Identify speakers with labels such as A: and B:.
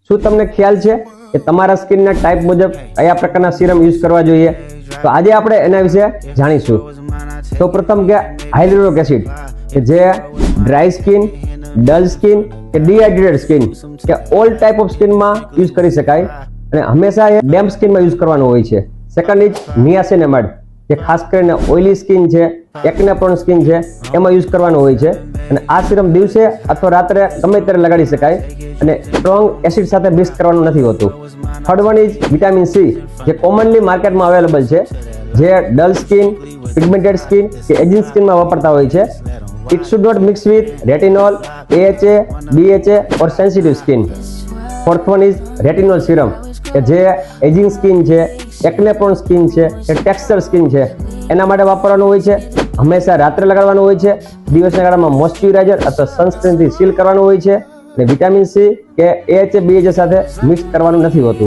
A: શું તમને ખ્યાલ છે કે તમારા સ્કિનના ટાઈપ મુજબ કયા પ્રકારના સિરમ યુઝ કરવા જોઈએ? તો આજે આપણે એના વિશે જાણીશું. તો પ્રથમ કે હાઇલ્યુરોનિક એસિડ કે જે ડ્રાય સ્કિન, ડલ સ્કિન કે ડિહાઇડ્રેટેડ સ્કિન કે ઓલ ટાઈપ ઓફ સ્કિનમાં યુઝ કરી શકાય અને હંમેશા એ ડેમ્પ સ્કિનમાં યુઝ કરવાનું હોય છે. સેકન્ડ ઇઝ નિયાસિનેમાઇડ જે ખાસ કરીને ઓઇલી સ્કિન છે, એકને પ્રોન સ્કિન છે એમાં યુઝ કરવાનું હોય છે અને આ સિરમ દિવસે અથવા રાત્રે ગમે ત્યારે લગાડી શકાય અને સ્ટ્રોંગ એસિડ સાથે મિક્સ કરવાનું નથી હોતું. Third one is vitamin C જે કોમનલી માર્કેટમાં અવેલેબલ છે, જે ડલ સ્કિન, પિગમેન્ટેડ સ્કિન કે એજિંગ સ્કિનમાં વાપરતા હોય છે. It should not mix with retinol, AHA, BHA or sensitive skin. Fourth one is retinol serum કે જે એજિંગ સ્કિન છે, એકને પ્રોન સ્કિન છે કે ટેક્સચર સ્કિન છે એના માટે વાપરવાનું હોય છે. હંમેશા રાત્રે લગાડવાનું હોય છે. દિવસના ગાળામાં મોઇશ્ચરાઇઝર અથવા સનસ્ક્રીનથી સીલ કરવાનું હોય છે અને વિટામિન સી કે AHA, BHA સાથે મિક્સ કરવાનું નથી હોતું.